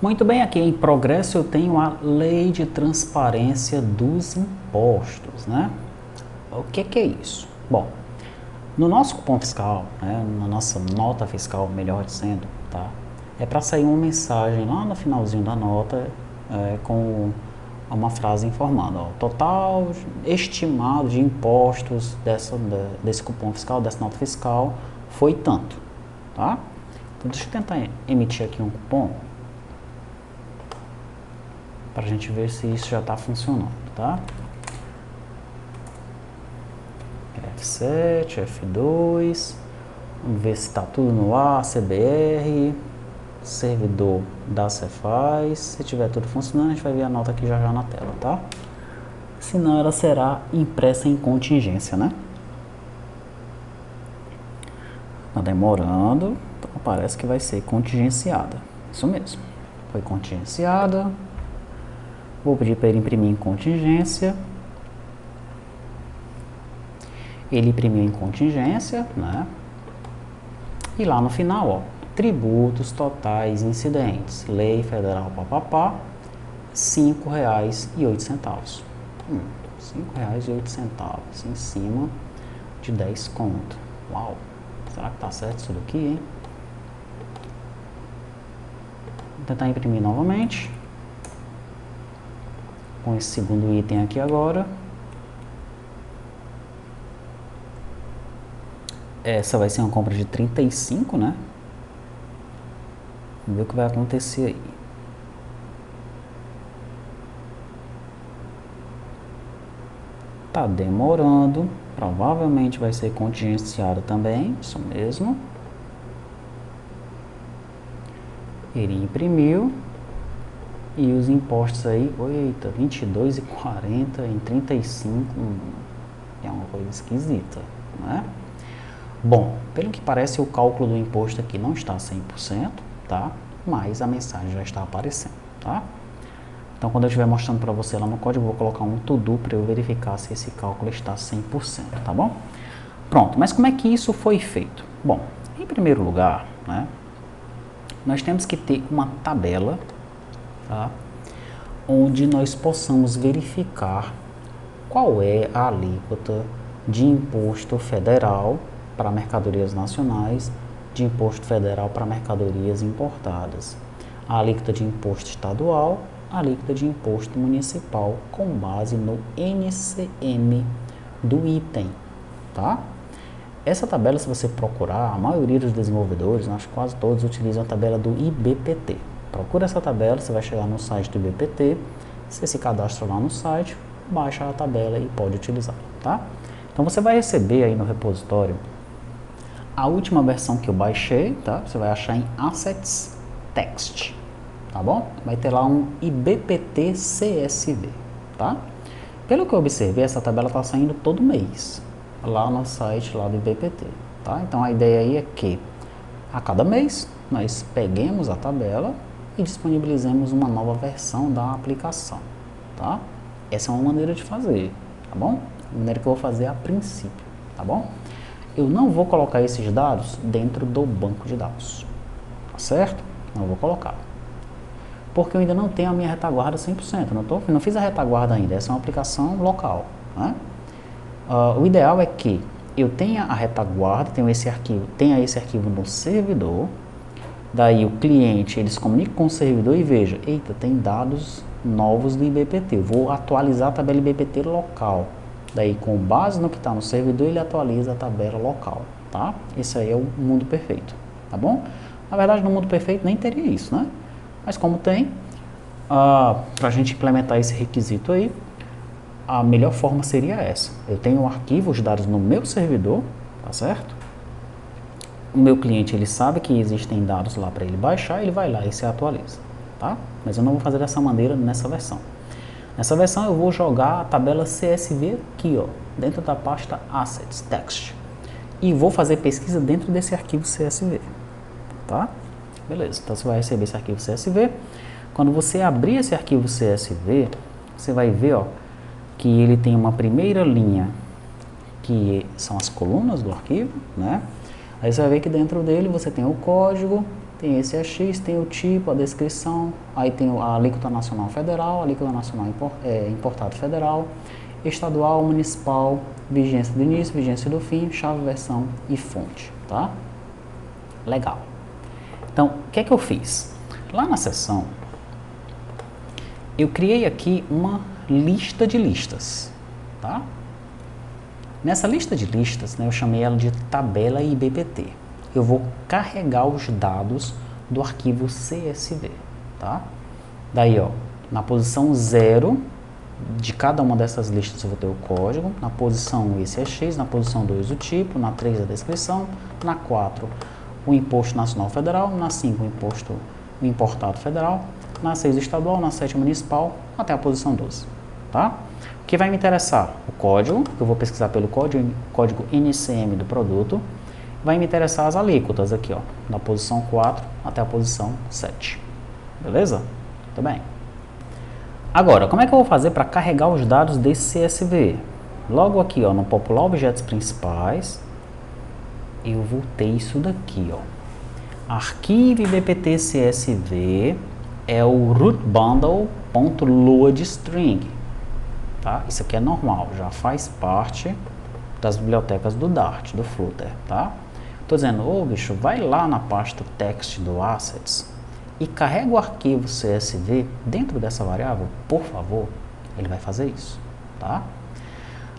Muito bem, aqui em progresso eu tenho a Lei de Transparência dos Impostos, né? O que é isso? Bom, no nosso cupom fiscal, né, na nossa nota fiscal, melhor dizendo, tá? É para sair uma mensagem lá no finalzinho da nota com uma frase informando, ó, total estimado de impostos desse cupom fiscal, dessa nota fiscal, foi tanto, tá? Então deixa eu tentar emitir aqui um cupom para a gente ver se isso já está funcionando, tá? F7, F2, vamos ver se está tudo no ar, CBR, servidor da Cefaz. Se tiver tudo funcionando, a gente vai ver a nota aqui já na tela, tá? Senão ela será impressa em contingência, né? Tá demorando, então parece que vai ser contingenciada. Isso mesmo, foi contingenciada. Vou pedir para ele imprimir em contingência. Ele imprimiu em contingência, né? E lá no final, ó, tributos totais incidentes, lei federal papapá, R$ 5,08. R$ 5,08 em cima de 10 conto. Uau! Será que tá certo isso daqui, hein? Vou tentar imprimir novamente. Com esse segundo item aqui agora. Essa vai ser uma compra de 35, né? Vamos ver o que vai acontecer aí. Tá demorando. Provavelmente vai ser contingenciado também. Isso mesmo. Ele imprimiu. E os impostos aí, eita, 22,40 em 35, é uma coisa esquisita, né? Bom, pelo que parece o cálculo do imposto aqui não está 100%, tá? Mas a mensagem já está aparecendo, tá? Então quando eu estiver mostrando para você lá no código, eu vou colocar um to do para eu verificar se esse cálculo está 100%, tá bom? Pronto, mas como é que isso foi feito? Bom, em primeiro lugar, né, nós temos que ter uma tabela, tá? Onde nós possamos verificar qual é a alíquota de imposto federal para mercadorias nacionais, de imposto federal para mercadorias importadas, a alíquota de imposto estadual, a alíquota de imposto municipal com base no NCM do item, tá? Essa tabela, se você procurar, a maioria dos desenvolvedores, acho que quase todos, utilizam a tabela do IBPT. Procura essa tabela, você vai chegar no site do IBPT, você se cadastra lá no site, baixa a tabela e pode utilizar, tá? Então você vai receber aí no repositório a última versão que eu baixei, tá? Você vai achar em Assets Text, tá bom? Vai ter lá um IBPT CSV, tá? Pelo que eu observei, essa tabela está saindo todo mês, lá no site lá do IBPT, tá? Então a ideia aí é que a cada mês nós peguemos a tabela e disponibilizemos uma nova versão da aplicação, tá? Essa é uma maneira de fazer, tá bom? A maneira que eu vou fazer a princípio, tá bom? Eu não vou colocar esses dados dentro do banco de dados, tá certo? Não vou colocar. Porque eu ainda não tenho a minha retaguarda 100%, não fiz a retaguarda ainda, essa é uma aplicação local, né? O ideal é que eu tenha a retaguarda, tenha esse arquivo no servidor, daí o cliente, ele se comunica com o servidor e veja, eita, tem dados novos do IBPT, eu vou atualizar a tabela IBPT local. Daí, com base no que está no servidor, ele atualiza a tabela local, tá? Esse aí é o mundo perfeito, tá bom? Na verdade, no mundo perfeito nem teria isso, né? Mas como tem, para a gente implementar esse requisito aí, a melhor forma seria essa. Eu tenho um arquivo, os dados no meu servidor, tá certo? O meu cliente, ele sabe que existem dados lá para ele baixar, ele vai lá e se atualiza, tá? Mas eu não vou fazer dessa maneira nessa versão. Nessa versão eu vou jogar a tabela CSV aqui, ó, dentro da pasta Assets Text. E vou fazer pesquisa dentro desse arquivo CSV, tá? Beleza, então você vai receber esse arquivo CSV. Quando você abrir esse arquivo CSV, você vai ver, ó, que ele tem uma primeira linha, que são as colunas do arquivo, né? Aí você vai ver que dentro dele você tem o código, tem esse EX, tem o tipo, a descrição, aí tem a alíquota nacional federal, a alíquota nacional importado federal, estadual, municipal, vigência do início, vigência do fim, chave, versão e fonte, tá? Legal. Então, o que é que eu fiz? Lá na seção, eu criei aqui uma lista de listas, tá? Nessa lista de listas, né, eu chamei ela de tabela IBPT. Eu vou carregar os dados do arquivo CSV, tá? Daí, ó, na posição 0 de cada uma dessas listas eu vou ter o código, na posição 1 esse EX, na posição 2 o tipo, na 3 a descrição, na 4 o imposto nacional federal, na 5 o importado federal, na 6 o estadual, na 7 o municipal, até a posição 12, tá? O que vai me interessar? O código, que eu vou pesquisar pelo código NCM do produto. Vai me interessar as alíquotas aqui, ó, da posição 4 até a posição 7. Beleza? Muito bem. Agora, como é que eu vou fazer para carregar os dados desse CSV? Logo aqui, ó, no popular objetos principais, eu vou ter isso daqui, ó. Arquivo IBPT CSV é o rootbundle.loadstring. Tá? Isso aqui é normal, já faz parte das bibliotecas do Dart, do Flutter, tá? Tô dizendo, ô bicho, vai lá na pasta text do assets e carrega o arquivo CSV dentro dessa variável, por favor. Ele vai fazer isso, tá?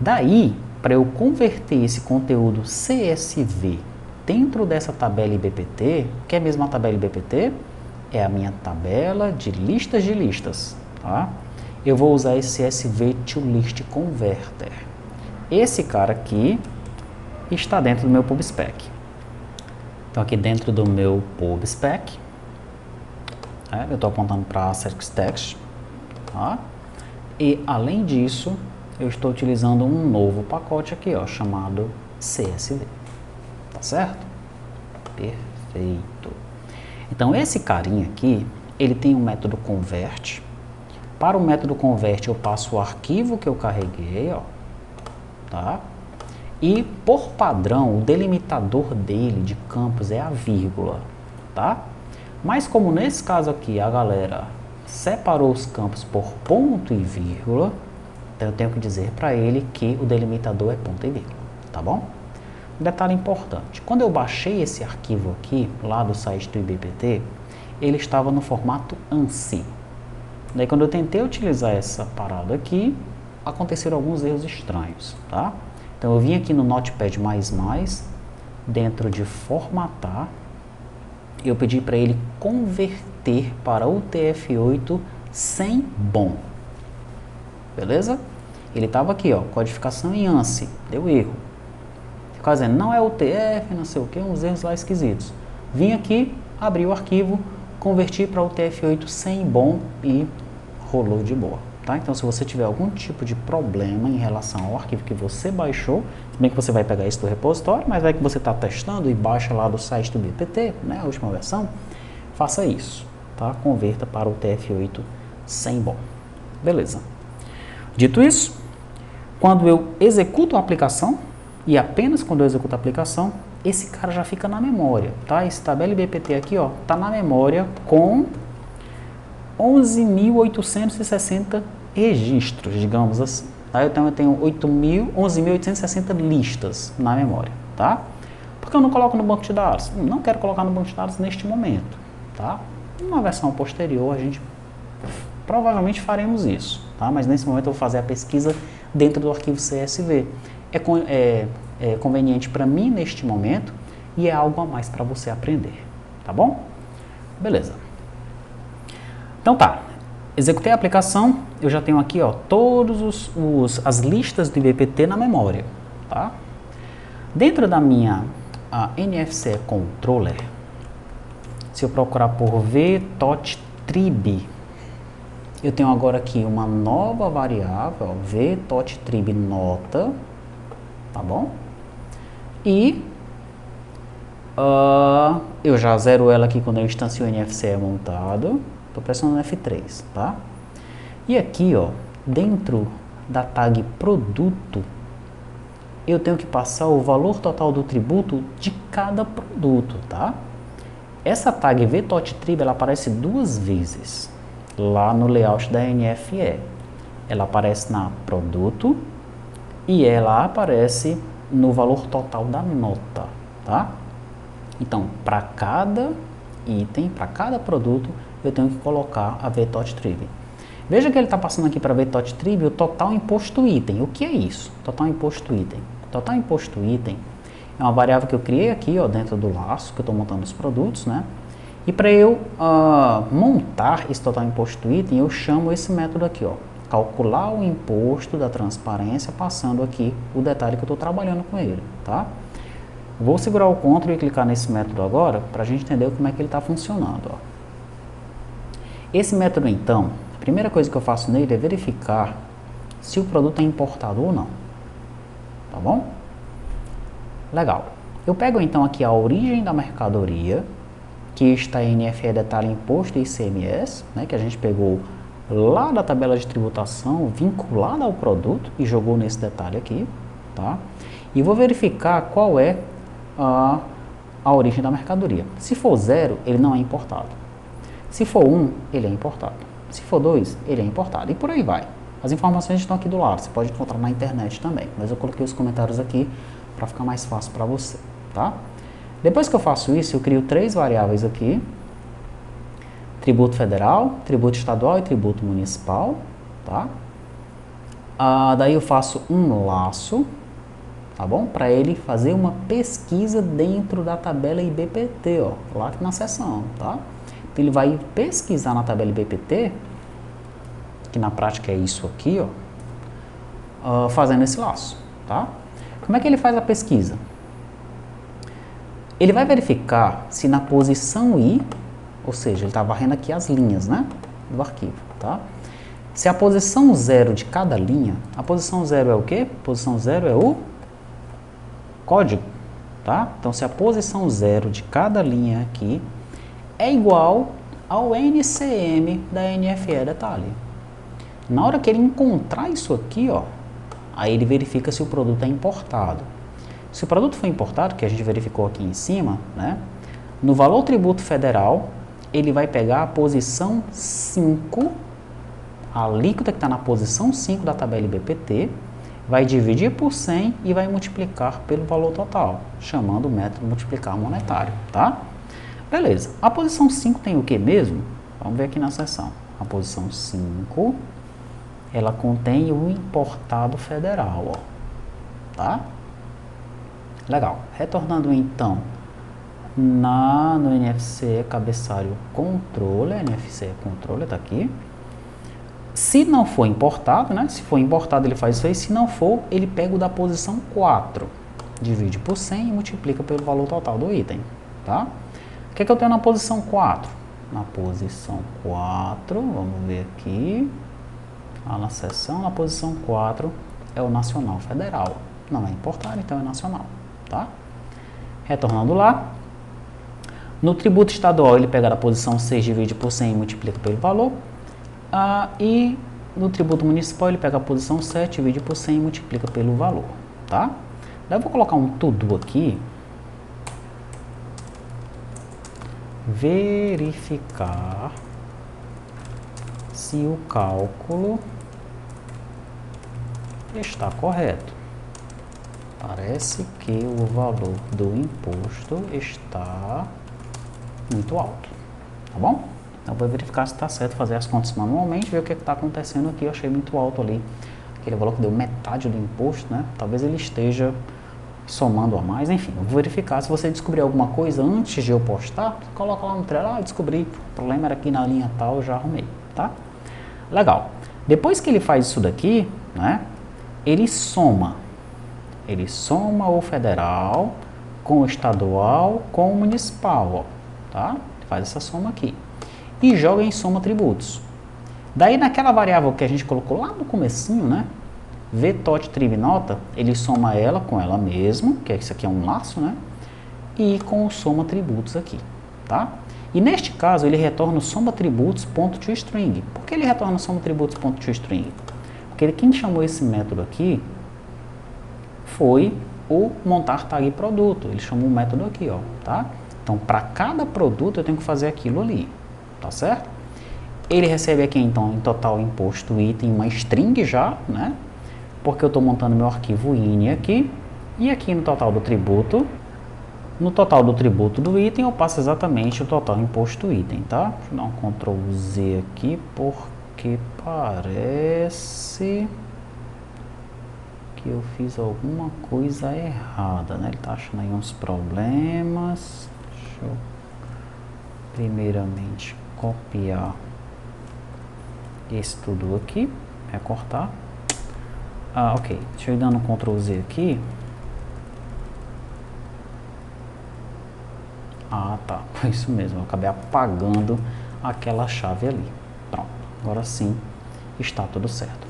Daí, para eu converter esse conteúdo CSV dentro dessa tabela IBPT, o que é mesmo a tabela IBPT? É a minha tabela de listas, tá? Eu vou usar esse CSV to list converter. Esse cara aqui está dentro do meu PubSpec. Então, aqui dentro do meu PubSpec, eu estou apontando para Asset Text, tá? E, além disso, eu estou utilizando um novo pacote aqui, ó, chamado CSV. Tá certo? Perfeito. Então, esse carinha aqui, ele tem um método convert. Para o método convert, eu passo o arquivo que eu carreguei, ó, tá? E, por padrão, o delimitador dele de campos é a vírgula, tá? Mas como nesse caso aqui a galera separou os campos por ponto e vírgula, então eu tenho que dizer para ele que o delimitador é ponto e vírgula, tá bom? Um detalhe importante, quando eu baixei esse arquivo aqui, lá do site do IBPT, ele estava no formato ANSI. Daí quando eu tentei utilizar essa parada aqui, aconteceram alguns erros estranhos, tá? Então eu vim aqui no Notepad++, dentro de formatar, eu pedi para ele converter para UTF-8 sem BOM. Beleza? Ele estava aqui, ó, codificação em ANSI, deu erro. Ficava dizendo, não é UTF, não sei o que, uns erros lá esquisitos. Vim aqui, abri o arquivo, converti para UTF-8 sem BOM e rolou de boa. Tá? Então, se você tiver algum tipo de problema em relação ao arquivo que você baixou, se bem que você vai pegar isso do repositório, mas vai que você está testando e baixa lá do site do IBPT, né, a última versão, faça isso, tá? Converta para o UTF-8 sem BOM. Beleza. Dito isso, quando eu executo a aplicação, e apenas quando eu executo a aplicação, esse cara já fica na memória, tá? Esse tabela IBPT aqui, ó, tá na memória com 11.860 registros, digamos assim. Tá? Eu tenho 11.860 listas na memória, tá? Por que eu não coloco no banco de dados? Não quero colocar no banco de dados neste momento, tá? Numa versão posterior, a gente provavelmente faremos isso, tá? Mas nesse momento eu vou fazer a pesquisa dentro do arquivo CSV. É conveniente para mim neste momento e é algo a mais para você aprender, tá bom? Beleza. Então tá, executei a aplicação, eu já tenho aqui, ó, todos as listas do IBPT na memória, tá? Dentro da minha NFC Controller, se eu procurar por vtottrib, eu tenho agora aqui uma nova variável, vtottrib nota, tá bom? E eu já zero ela aqui quando eu instancio o NFC montado. Estou pressionando F3, tá? E aqui, ó, dentro da tag produto, eu tenho que passar o valor total do tributo de cada produto, tá? Essa tag VTOTTrib, ela aparece duas vezes lá no layout da NFE. Ela aparece na produto e ela aparece no valor total da nota, tá? Então, para cada item, para cada produto, eu tenho que colocar a VTOTTrib. Veja que ele está passando aqui para VTOTTrib o total imposto item. O que é isso? Total imposto item. Total imposto item é uma variável que eu criei aqui, ó, dentro do laço, que eu estou montando os produtos, né? E para eu montar esse total imposto item, eu chamo esse método aqui, ó, calcular o imposto da transparência, passando aqui o detalhe que eu estou trabalhando com ele, tá? Vou segurar o Ctrl e clicar nesse método agora, para a gente entender como é que ele está funcionando, ó. Esse método, então, a primeira coisa que eu faço nele é verificar se o produto é importado ou não, tá bom? Legal. Eu pego, então, aqui a origem da mercadoria, que está em NFE detalhe imposto e ICMS, né, que a gente pegou lá da tabela de tributação, vinculada ao produto e jogou nesse detalhe aqui, tá? E vou verificar qual é a origem da mercadoria. Se for 0, ele não é importado. Se for 1, ele é importado. Se for 2, ele é importado. E por aí vai. As informações estão aqui do lado, você pode encontrar na internet também, mas eu coloquei os comentários aqui para ficar mais fácil para você, tá? Depois que eu faço isso, eu crio 3 variáveis aqui: tributo federal, tributo estadual e tributo municipal, tá? Daí eu faço um laço, tá bom? Para ele fazer uma pesquisa dentro da tabela IBPT, ó, lá na seção, tá? Então ele vai pesquisar na tabela IBPT, que na prática é isso aqui, ó, fazendo esse laço, tá? Como é que ele faz a pesquisa? Ele vai verificar se na posição I, ou seja, ele está varrendo aqui as linhas, né, do arquivo, tá? Se a posição 0 de cada linha, a posição 0 é o quê? A posição 0 é o código, tá? Então, se a posição 0 de cada linha aqui é igual ao NCM da NFE detalhe. Na hora que ele encontrar isso aqui, ó, aí ele verifica se o produto é importado. Se o produto for importado, que a gente verificou aqui em cima, né, no valor tributo federal, ele vai pegar a posição 5, a alíquota que está na posição 5 da tabela IBPT, vai dividir por 100 e vai multiplicar pelo valor total, chamando o método multiplicar monetário, tá? Beleza. A posição 5 tem o que mesmo? Vamos ver aqui na seção. A posição 5, ela contém o importado federal, ó, tá? Legal. Retornando então no NFC cabeçalho controle, NFC controle está aqui. Se não for importado, né? Se for importado ele faz isso aí, se não for, ele pega o da posição 4, divide por 100 e multiplica pelo valor total do item, tá? O que é que eu tenho na posição 4? Na posição 4, vamos ver aqui, lá na seção, na posição 4 é o nacional federal, não é importado, então é nacional, tá? Retornando lá, no tributo estadual ele pega a posição 6, divide por 100 e multiplica pelo valor, e no tributo municipal ele pega a posição 7, divide por 100 e multiplica pelo valor, tá? Daí eu vou colocar um tudo aqui, verificar se o cálculo está correto. Parece que o valor do imposto está muito alto, tá bom? Então vou verificar se está certo, fazer as contas manualmente, ver o que está acontecendo aqui. Eu achei muito alto ali, aquele valor que deu metade do imposto, né? Talvez ele esteja somando a mais, enfim, eu vou verificar. Se você descobrir alguma coisa antes de eu postar, coloca lá no Trello, eu descobri, o problema era aqui na linha tal, eu já arrumei, tá? Legal. Depois que ele faz isso daqui, né, ele soma o federal com o estadual com o municipal, ó, tá? Faz essa soma aqui e joga em soma tributos. Daí naquela variável que a gente colocou lá no comecinho, né, VTOTTrib nota, ele soma ela com ela mesma, que isso aqui é um laço, né, e com o soma tributos aqui, tá? E neste caso ele retorna o soma tributos.toString. Por que ele retorna o soma tributos.toString? Porque quem chamou esse método aqui foi o montar tag produto. Ele chamou o método aqui, ó, tá? Então, para cada produto eu tenho que fazer aquilo ali, tá certo? Ele recebe aqui, então, em total imposto item, uma string já, né? Porque eu estou montando meu arquivo ini aqui. E aqui no total do tributo, do item, eu passo exatamente o total imposto item, tá? Deixa eu dar um Ctrl Z aqui, porque parece que eu fiz alguma coisa errada, né? Ele tá achando aí uns problemas. Deixa eu primeiramente copiar esse tudo aqui, recortar. Ok, deixa eu ir dando um Ctrl Z aqui. Tá, foi isso mesmo, eu acabei apagando aquela chave ali. Pronto, agora sim está tudo certo.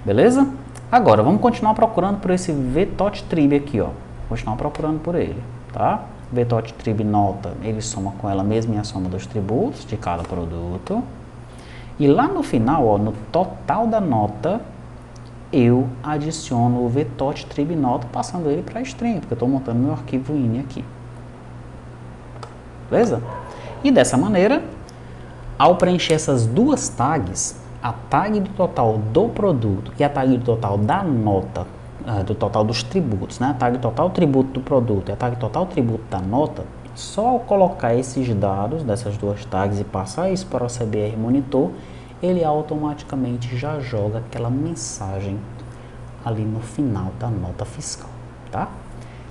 Beleza? Agora, vamos continuar procurando por esse vtot.trib aqui, ó. Continuar procurando por ele, tá? Vtot.trib nota, ele soma com ela mesma e a soma dos tributos de cada produto. E lá no final, ó, no total da nota, eu adiciono o vtot.trib nota, passando ele para string, porque eu estou montando meu arquivo ini aqui. Beleza? E dessa maneira, ao preencher essas duas tags, a tag do total do produto e a tag do total da nota, do total dos tributos, né? A tag total tributo do produto e a tag total tributo da nota, só ao colocar esses dados dessas duas tags e passar isso para o CBR Monitor, ele automaticamente já joga aquela mensagem ali no final da nota fiscal, tá?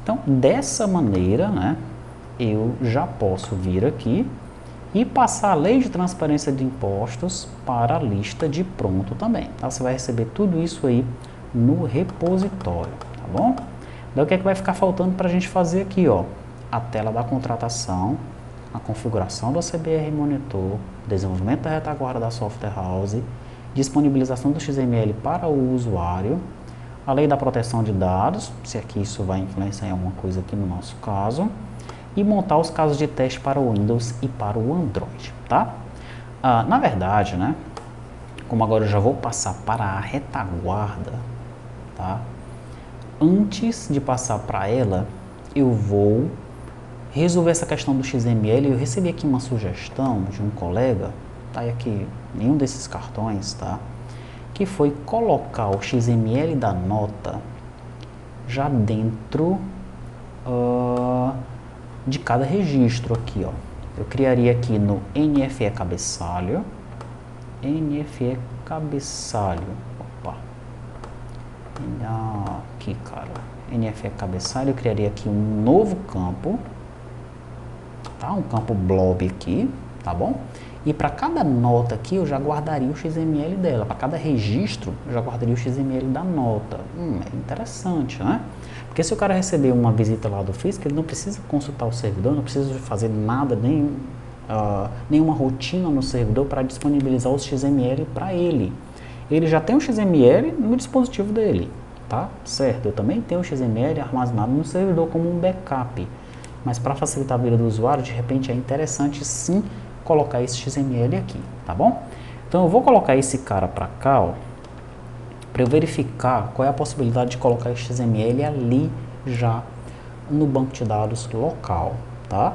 Então, dessa maneira, né, eu já posso vir aqui e passar a lei de transparência de impostos para a lista de pronto também. Tá? Você vai receber tudo isso aí no repositório, tá bom? Então, o que é que vai ficar faltando para a gente fazer aqui, ó? A tela da contratação, a configuração do CBR Monitor, desenvolvimento da retaguarda da Software House, disponibilização do XML para o usuário, a lei da proteção de dados, se aqui isso vai influenciar em alguma coisa aqui no nosso caso, e montar os casos de teste para o Windows e para o Android, tá? Na verdade, né, como agora eu já vou passar para a retaguarda, tá? Antes de passar para ela, eu vou resolver essa questão do XML. Eu recebi aqui uma sugestão de um colega, tá? E aqui nenhum desses cartões, tá? Que foi colocar o XML da nota já dentro de cada registro aqui, ó. Eu criaria aqui no NFE cabeçalho, opa, aqui, cara, NFE cabeçalho, eu criaria aqui um novo campo, tá? Um campo blob aqui, tá bom? E para cada nota aqui eu já guardaria o XML dela, para cada registro eu já guardaria o XML da nota. É interessante, né? Porque se o cara receber uma visita lá do Fisco, ele não precisa consultar o servidor, não precisa fazer nada, nenhuma rotina no servidor para disponibilizar os XML para ele. Ele já tem o XML no dispositivo dele, tá? Certo, eu também tenho o XML armazenado no servidor como um backup. Mas para facilitar a vida do usuário, de repente é interessante sim colocar esse XML aqui, tá bom? Então eu vou colocar esse cara para cá, ó, para eu verificar qual é a possibilidade de colocar esse XML ali já no banco de dados local, tá?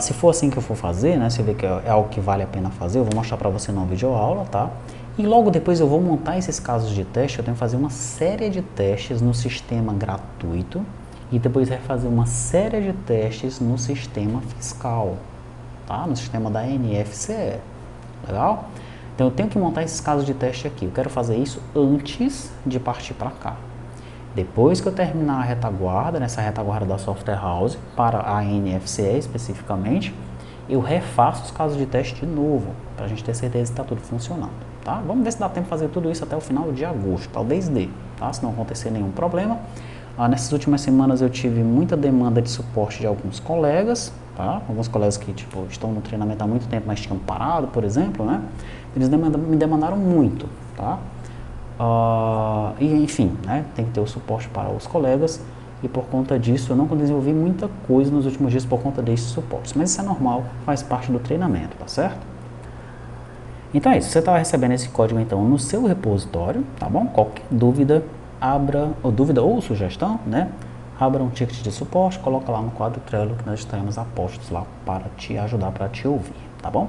Se for assim que eu for fazer, né, você vê que é algo que vale a pena fazer, eu vou mostrar para você numa videoaula, tá? E logo depois eu vou montar esses casos de teste, eu tenho que fazer uma série de testes no sistema gratuito e depois vai fazer uma série de testes no sistema fiscal, tá? No sistema da NFCE, legal? Então eu tenho que montar esses casos de teste aqui. Eu quero fazer isso antes de partir para cá. Depois que eu terminar a retaguarda, nessa retaguarda da Software House, para a NFCE especificamente, eu refaço os casos de teste de novo, para a gente ter certeza que está tudo funcionando, tá? Vamos ver se dá tempo de fazer tudo isso até o final de agosto, talvez dê, tá? Se não acontecer nenhum problema. Nessas últimas semanas eu tive muita demanda de suporte de alguns colegas, tá? Alguns colegas que estão no treinamento há muito tempo, mas tinham parado, por exemplo, né? Eles me demandaram muito, tá? E enfim, né? Tem que ter o suporte para os colegas e por conta disso eu não desenvolvi muita coisa nos últimos dias por conta desses suportes, mas isso é normal, faz parte do treinamento, tá certo? Então é isso, você está recebendo esse código então no seu repositório, tá bom? Qualquer dúvida, abra, ou dúvida ou sugestão, né? abra um ticket de suporte, coloca lá no quadro Trello que nós estaremos a postos lá para te ajudar, para te ouvir, tá bom?